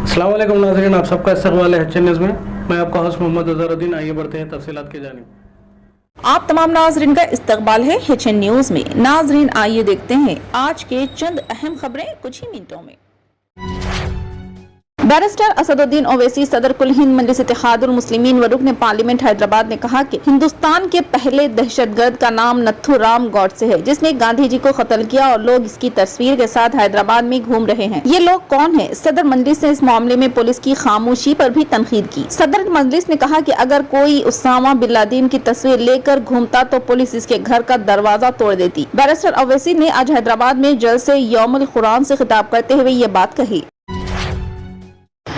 अस्सलाम वालेकुम नाज़रीन, आप सबका इस्तक़बाल है एचएन न्यूज़ में। मैं आपका होस्ट मोहम्मद अज़हरुद्दीन। आइए बढ़ते हैं तफसीलात की जानिब। आप तमाम नाज़रीन का इस्तकबाल है एचएन न्यूज़ में। नाज़रीन आइए देखते हैं आज के चंद अहम खबरें कुछ ही मिनटों में। बैरिस्टर असदुद्दीन ओवैसी सदर कुल हिंद मजलिस इत्तेहादुल मुस्लिमीन व रुकन पार्लियामेंट हैदराबाद ने कहा कि हिंदुस्तान के पहले दहशतगर्द का नाम नथुराम गॉडसे है, जिसने गांधी जी को कत्ल किया और लोग इसकी तस्वीर के साथ हैदराबाद में घूम रहे हैं। ये लोग कौन है? सदर मजलिस ने इस मामले में पुलिस की खामोशी पर भी तनकीद की। सदर मजलिस ने कहा कि अगर कोई उसामा बिन लादेन की तस्वीर लेकर घूमता तो पुलिस इसके घर का दरवाजा तोड़ देती। बैरिस्टर ओवैसी ने आज हैदराबाद में जलसे यौमुल कुरान से खिताब करते हुए ये बात कही।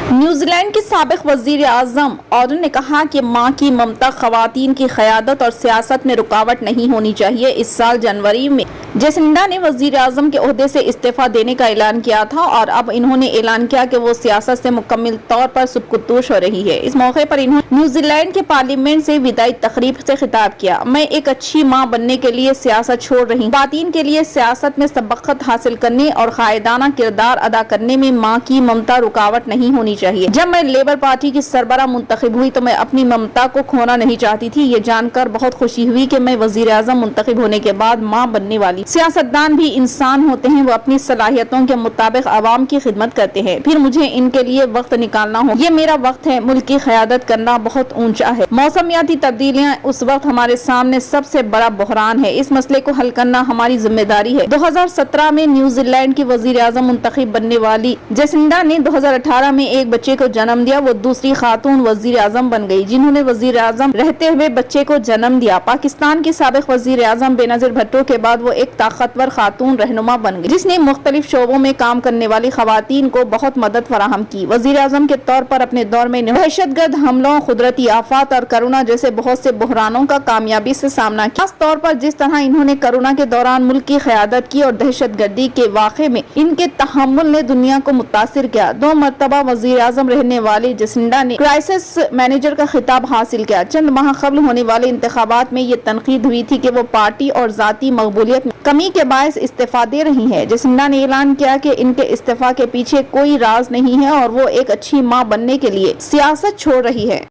न्यूजीलैंड के साबिक वजीर आजम ऑर्डन ने कहा कि मां की ममता खवातीन की क़यादत और सियासत में रुकावट नहीं होनी चाहिए। इस साल जनवरी में जेसिंडा ने वजीर आजम के ओहदे से इस्तीफा देने का ऐलान किया था और अब इन्होंने ऐलान किया कि वो सियासत से मुकम्मल तौर पर सुबकुतूश हो रही है। इस मौके पर इन्होंने न्यूजीलैंड के पार्लियामेंट से विदाई तकरीब से खिताब किया। मैं एक अच्छी माँ बनने के लिए सियासत छोड़ रही हूँ। खवातीन के लिए सियासत में सबकत हासिल करने और कायदाना किरदार अदा करने में माँ की ममता रुकावट नहीं होनी चाहिए। जब मैं लेबर पार्टी की सरबरा मुंतखब हुई तो मैं अपनी ममता को खोना नहीं चाहती थी। ये जानकर बहुत खुशी हुई कि मैं वजीर आजम मुंतखब होने के बाद माँ बनने वाली। सियासतदान भी इंसान होते हैं, वो अपनी सलाहियतों के मुताबिक आवाम की खिदमत करते हैं, फिर मुझे इनके लिए वक्त निकालना हो। ये मेरा वक्त है। मुल्क की क़यादत करना बहुत ऊंचा है। मौसमियाती तब्दीलियाँ उस वक्त हमारे सामने सबसे बड़ा बहरान है। इस मसले को हल करना हमारी जिम्मेदारी है। 2017 में न्यूजीलैंड की वजीर आजम मुंतखब बनने वाली जेसिंडा ने 2018 में एक बच्चे को जन्म दिया। वो दूसरी खातून वजीर आजम बन गई जिन्होंने वजीर आजम रहते हुए बच्चे को जन्म दिया। पाकिस्तान की साबिक वजीर आजम बेनजीर भुट्टो के बाद वो एक ताकतवर खातून रहनुमा बन गई, जिसने मुख्तलिफ शोबों में काम करने वाली खवातीन को बहुत मदद फराहम की। वजीर आजम के तौर पर अपने दौर में दहशतगर्द हमलों, कुदरती आफात और कोरोना जैसे बहुत से बहरानों का कामयाबी से सामना किया। खास तौर पर जिस तरह इन्होंने कोरोना के दौरान मुल्क की क़यादत की और दहशतगर्दी के वाक़े में इनके तहम्मुल ने दुनिया को मुतासिर किया। 2 मरतबा वजीर आजम रहने वाले जेसिंडा ने क्राइसिस मैनेजर का खिताब हासिल किया। चंद माह कबल होने वाले इंतखाबात में ये तनकीद हुई थी कि वो पार्टी और जाती मकबूलियत में कमी के बायस इस्तीफा दे रही है। जेसिंडा ने ऐलान किया कि इनके इस्तीफा के पीछे कोई राज नहीं है और वो एक अच्छी माँ बनने के लिए सियासत छोड़ रही है।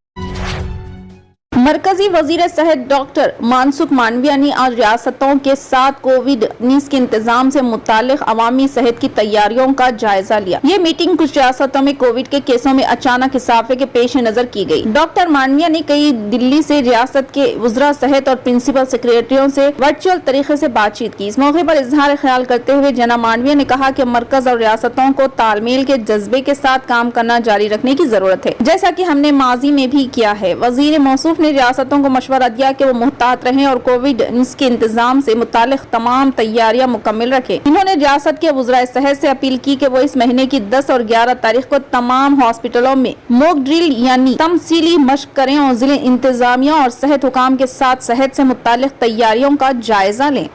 मरकजी वजीर सेहत डॉक्टर मनसुख मांडविया ने आज रियासतों के साथ कोविड-19 के इंतजाम से मुतालिक अवामी सेहत की तैयारियों का जायजा लिया। ये मीटिंग कुछ रियासतों में कोविड के केसों में अचानक इजाफे के पेश नजर की गई। डॉक्टर मांडविया ने कई दिल्ली से रियासत के वज़रा सेहत और प्रिंसिपल सेक्रेटरियों से वर्चुअल तरीके से बातचीत की। इस मौके पर इजहार ख्याल करते हुए जनाब मांडविया ने कहा कि मरकज और रियासतों को तालमेल के जज्बे के साथ काम करना जारी रखने की जरूरत है, जैसा की हमने माजी में भी किया है। वजीर मौसूफ ने रियासतों को मशवरा दिया कि वो मुहतात रहें और कोविड-19 के इंतजाम से मुतालिक तमाम तैयारियां मुकम्मल रखें। इन्होंने रियासत के वज़रा सेहत से अपील की कि वो इस महीने की 10 और 11 तारीख को तमाम हॉस्पिटलों में मॉक ड्रिल यानी तमसीली मशक करें और जिले इंतजामिया और सेहत हुकाम के साथ सेहत से मुतालिक तैयारियों का जायजा लें।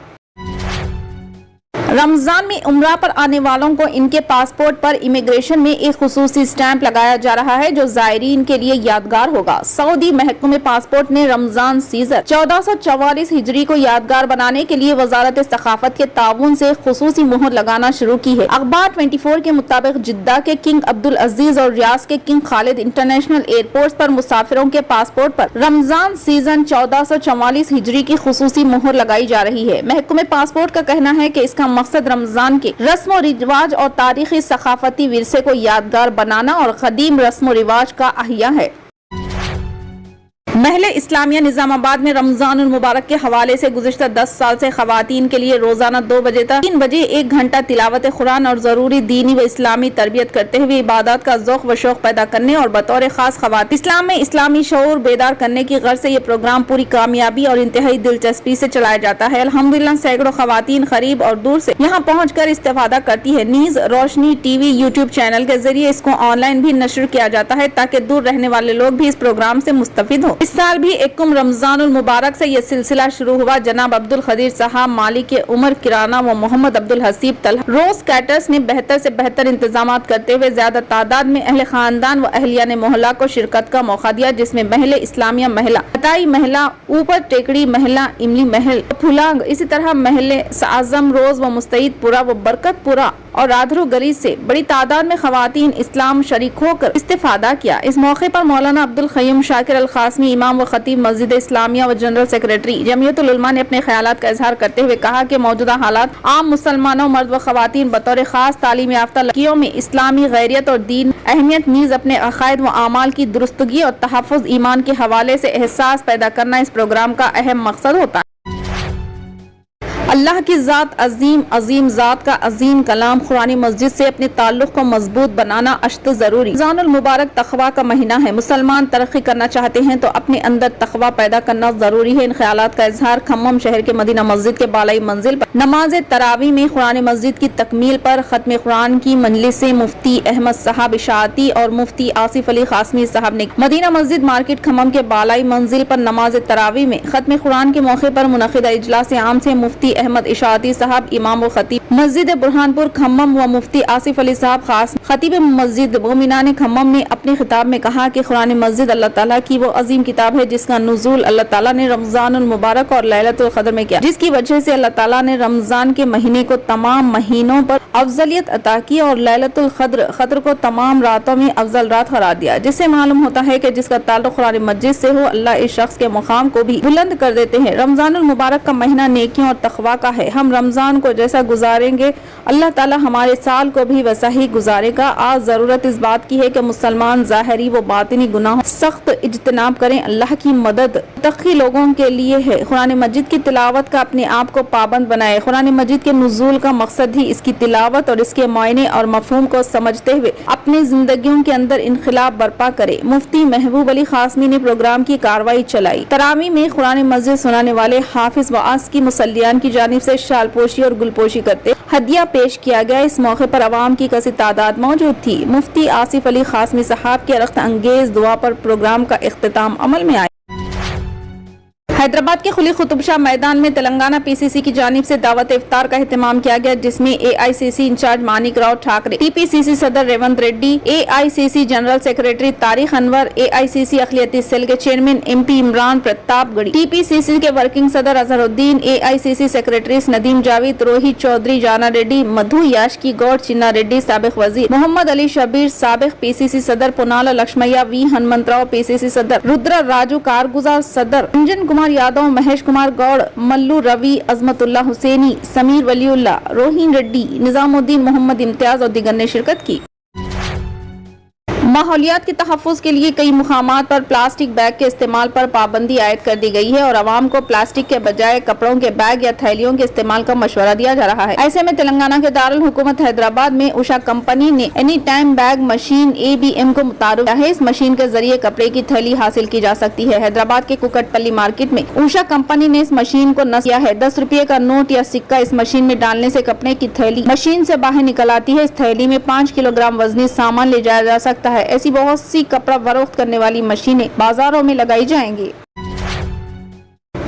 रमजान में उम्रा पर आने वालों को इनके पासपोर्ट पर इमिग्रेशन में एक खुसूसी स्टैंप लगाया जा रहा है जो जायरीन के लिए यादगार होगा। सऊदी महकमे पासपोर्ट ने रमजान सीजन 1444 हिजरी को यादगार बनाने के लिए वजारत सकाफत के ताउन से खुसूसी मुहर लगाना शुरू की है। अखबार 24 के मुताबिक जिद्दा के किंग अब्दुल अजीज और रियाज के किंग खालिद इंटरनेशनल एयरपोर्ट पर मुसाफिरों के पासपोर्ट पर रमजान सीजन 1444 हिजरी की खुसूसी मुहर लगाई जा रही है। महकमे पासपोर्ट का कहना है कि इसका मकसद रमजान के रस्म और रिवाज और तारीखी सकाफती विरसे को यादगार बनाना और कदीम रस्म और रिवाज का अहिया है। महल इस्लामिया निजामाबाद में रमजान मुबारक के हवाले से गुज़िश्ता 10 साल से खवातीन के लिए रोजाना 2 बजे तक 3 बजे 1 घंटा तिलावत कुरान और जरूरी दीनी व इस्लामी तरबियत करते हुए इबादत का ज़ौक़ व शौक़ पैदा करने और बतौर खास खवातीन इस्लाम में इस्लामी शऊर बेदार करने की गर्ज से ये प्रोग्राम पूरी कामयाबी और इंतहाई दिलचस्पी से चलाया जाता है। अल्हम्दुलिल्लाह सैकड़ों खवातीन करीब और दूर से यहाँ पहुँच कर इस्तेफादा करती है। नीज रोशनी टीवी यूट्यूब चैनल के जरिए इसको ऑनलाइन भी नशर किया जाता है ताकि दूर रहने वाले लोग भी इस प्रोग्राम से मुस्तफिद हो। इस साल भी एकम रमजान मुबारक से यह सिलसिला शुरू हुआ। जनाब अब्दुल खदीर साहब, मालिक उमर किराना व मोहम्मद अब्दुल हसीब तलहा रोज कैटर्स ने बेहतर से बेहतर इंतजाम करते हुए ज्यादा तादाद में अहले खानदान व अहलियान मोहल्ला को शिरकत का मौका दिया, जिसमें महल इस्लामिया महिला, बताई महिला, ऊपर टेकड़ी महिला, इमली महल, फुलांग, इसी तरह महल आजम रोज व मुस्तईदपुरा व बरकतपुरा और राधरू गली से बड़ी तादाद में खवातीन इस्लाम शरीक होकर इस्तेफादा किया। इस मौके पर मौलाना अब्दुल क़य्यूम शाकिर अल क़ासिमी, इमाम व खतीब मस्जिद इस्लामिया व जनरल सेक्रेटरी जमीयतुल उलमा ने अपने ख्यालात का इजहार करते हुए कहा कि मौजूदा हालात आम मुसलमानों, मर्द व खवातीन बतौर खास तालीम याफ्ता लड़कियों में इस्लामी गैरियत और दीन अहमियत नीज अपने अकायद व आमाल की दुरुस्तगी और तहफ़्फ़ुज़ ईमान के हवाले से एहसास पैदा करना इस प्रोग्राम का अहम मकसद होता है। अल्लाह की ज़ात अजीम, अजीम ज़ात का अजीम कलाम कुरानी मस्जिद से अपने ताल्लुक़ को मजबूत बनाना अश्त ज़रूरी। रमज़ानुल मुबारक तक़वा का महीना है। मुसलमान तरक्की करना चाहते हैं तो अपने अंदर तक़वा पैदा करना ज़रूरी है। इन ख्यालात का इजहार खम्मम शहर के मदीना मस्जिद के बालाई मंजिल पर नमाज तरावी में कुरानी मस्जिद की तकमील पर ख़त्म कुरान की मजलिस से मुफ्ती अहमद साहब इशाअती और मुफ्ती आसिफ अली क़ासिमी साहब ने मदीना मस्जिद मार्केट खम्मम के बालाई मंजिल पर नमाज तरावी में ख़त्म कुरान के मौके पर मुनक़िदा इजलास आम से मुफ्ती अहमद इशाअती साहब, इमाम व खतीब मस्जिद बुरहानपुर खम्मम व मुफ्ती आसिफ अली साहब खास खतीब मस्जिद मोमिनाने खम्मम ने अपने खिताब में कहा कि कुरान मस्जिद अल्लाह ताला की वो अजीम किताब है जिसका नुज़ूल अल्लाह ताला ने रमज़ानुल मुबारक और लैलतुल क़द्र में किया, जिसकी वजह से अल्लाह ताला ने रमज़ान के महीने को तमाम महीनों पर अफजलियत अता की और लैलतुल क़द्र को तमाम रातों में अफजल रात करार दिया, जिससे मालूम होता है कि जिसका ताल्लुक कुरान मस्जिद से हो अल्लाह इस शख्स के मुकाम को भी बुलंद कर देते हैं। रमज़ानुल मुबारक का महीना नेकियों और तक़वा का है। हम रमज़ान को जैसा गुजारेंगे अल्लाह ताला हमारे साल को भी वैसा ही गुजारेगा। आज ज़रूरत इस बात की है कि मुसलमान ज़ाहिरी व बातिनी गुनाहों सख्त इज्तनाब करें। अल्लाह की मदद तक़ी लोगों के लिए है। कुरान मजिद की तिलावत का अपने आप को पाबंद बनाए। कुरान मजिद के नुज़ूल का मकसद ही इसकी तिलावत और इसके मायने और मफ़हूम को समझते हुए अपनी जिंदगियों के अंदर इनक़िलाब बर्पा करे। मुफ्ती महबूब अली क़ासिमी ने प्रोग्राम की कार्रवाई चलाई। तरावी में कुरान मजिद सुनाने वाले हाफिज वास की मुसल्लियान की जानिब से शालपोशी और गुलपोशी करते हदिया पेश किया गया। इस मौके पर अवाम की कसी तादाद मौजूद थी। मुफ्ती आसिफ अली क़ासिमी साहब के रख्त अंगेज दुआ पर प्रोग्राम का इख्तिताम अमल में आया। हैदराबाद के खुली कुतुब मैदान में तेलंगाना पीसीसी की जानिब से दावत इफ्तार का एहतमाम किया गया, जिसमें AICC in-charge Manik Rao Thakre, TPCC सदर Revanth Reddy, AICC general secretary Tariq Anwar, AICC अखिलती सेल के chairman MP Imran Pratapgarhi, TPCC के वर्किंग सदर अजहरुद्दीन, एआईसीसी सेक्रेटरीज नदीम जावेद, रोहित चौधरी, जाना रेड्डी, मधु याशकी गौड़, चिन्ना रेड्डी, साबिक वजीर मोहम्मद अली शबीर, साबिक पीसीसी सदर पुनाला लक्ष्मैया, वी हनुमंतराव पीसीसी सदर, रुद्र राजू कारगुजार सदर, अंजन कुमार यादव, महेश कुमार गौड़, मल्लू रवि, अजमतुल्लाह हुसैनी, समीर वलीउल्लाह, रोहिन रेड्डी, निजामुद्दीन मोहम्मद इम्तियाज और दिगर ने शिरकत की। माहौलियात के तहफ़्फ़ुज़ के लिए कई मुकामात पर प्लास्टिक बैग के इस्तेमाल पर पाबंदी आयद कर दी गई है और आवाम को प्लास्टिक के बजाय कपड़ों के बैग या थैलियों के इस्तेमाल का मशवरा दिया जा रहा है। ऐसे में तेलंगाना के दारुल हुकूमत हैदराबाद में उषा कंपनी ने any time bag machine ABM को मुतारुफ किया है। इस मशीन के जरिए कपड़े की थैली हासिल की जा सकती है। हैदराबाद के कुकटपल्ली मार्केट में उषा कंपनी ने इस मशीन को नस्ब किया है। 10 रुपये का नोट या सिक्का इस मशीन में डालने से कपड़े की थैली मशीन से बाहर निकल आती है। इस थैली में 5 किलोग्राम वजनी सामान ले जाया जा सकता है। ऐसी बहुत सी कपड़ा फरोख्त करने वाली मशीनें बाजारों में लगाई जाएंगी।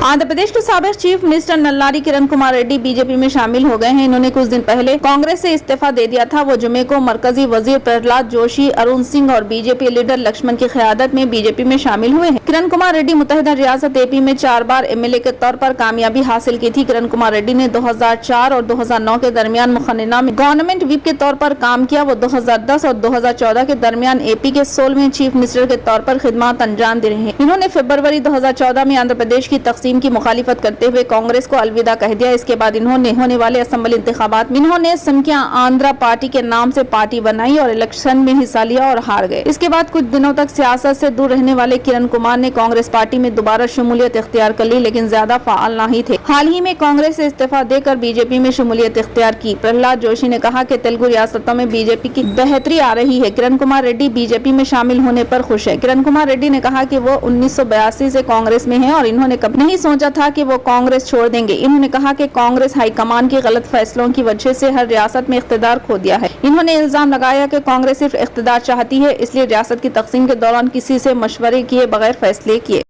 आंध्र प्रदेश के साबिक chief minister Nallari Kiran Kumar Reddy BJP में शामिल हो गए हैं। इन्होंने कुछ दिन पहले कांग्रेस से इस्तीफा दे दिया था। वो जुमे को मरकजी वजीर प्रहलाद जोशी, अरुण सिंह और बीजेपी लीडर लक्ष्मण की क़यादत में बीजेपी में शामिल हुए हैं। किरण कुमार रेड्डी मुत्तहिदा रियासत AP में 4 बार MLA के तौर पर कामयाबी हासिल की थी। किरण कुमार रेड्डी ने 2004 और 2009 के दरमियान मुखन्ना में गवर्नमेंट व्हिप के तौर पर काम किया। वो 2010 और 2014 के दरमियान AP के 16वें चीफ मिनिस्टर के तौर पर खिदमत अंजाम दे रहे हैं। इन्होंने फरवरी 2014 में आंध्र प्रदेश की तकसीम की मुखालिफत करते हुए कांग्रेस को अलविदा कह दिया। इसके बाद इन्होंने होने वाले असेंबली इंतखाबात में इन्होंने समकिया आंध्रा पार्टी के नाम से पार्टी बनाई और इलेक्शन में हिस्सा लिया और हार गए। इसके बाद कुछ दिनों तक सियासत से दूर रहने वाले किरण कुमार ने कांग्रेस पार्टी में दोबारा शमूलियत इख्तियार कर ली, लेकिन ज्यादा फाल नहीं थे। हाल ही में कांग्रेस से इस्तीफा देकर बीजेपी में शमूलियत इख्तियार की। प्रहलाद जोशी ने कहा कि तेलुगु रियासतों में बीजेपी की बेहतरी आ रही है। किरण कुमार रेड्डी बीजेपी में शामिल होने पर खुश है। किरण कुमार रेड्डी ने कहा कि वो 1982 से कांग्रेस में है और इन्होंने कभी नहीं सोचा था कि वो कांग्रेस छोड़ देंगे। इन्होंने कहा कि कांग्रेस हाईकमान की गलत फैसलों की वजह से हर रियासत में इख्तिदार खो दिया है। इन्होंने इल्जाम लगाया कि कांग्रेस सिर्फ इख्तिदार चाहती है, इसलिए रियासत की तकसीम के दौरान किसी से मशवरे किए बगैर फैसले किए।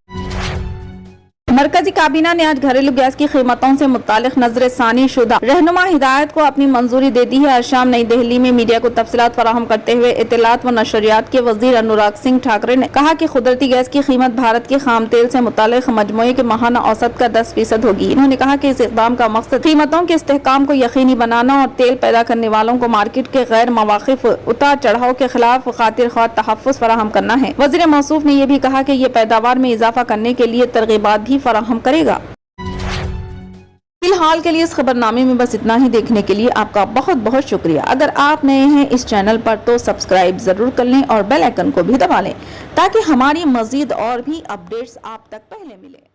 मरकजी काबीना ने आज घरेलू गैस की कीमतों से मुतालिक नजरसानी शुदा रहनुमा हिदायत को अपनी मंजूरी दे दी है। आज शाम नई दिल्ली में मीडिया को तफसीलात फराहम करते हुए इत्तलात व नशरियात के वजीर अनुराग सिंह ठाकरे ने कहा कि कुदरती गैस की कीमत भारत के खाम तेल से मुतालिक मजमूए के माहाना औसत का 10% होगी। इन्होंने कहा कि इस इक़दाम का मकसद कीमतों के इस्तेहकाम को यकीनी बनाना और तेल पैदा करने वालों को मार्केट के गैर मवाक़िफ़ उतार चढ़ाव के खिलाफ खातिर ख्वाह तहफ़्फ़ुज़ फराहम करना है। वज़ीर मौसूफ ने यह भी कहा कि ये पैदावार में इजाफा करने के लिए तरगीबात भी फराहम करेगा। फिलहाल के लिए इस खबरनामे में बस इतना ही। देखने के लिए आपका बहुत बहुत शुक्रिया। अगर आप नए हैं इस चैनल पर तो सब्सक्राइब जरूर कर लें और बेल आइकन को भी दबा लें ताकि हमारी मजीद और भी अपडेट्स आप तक पहले मिले।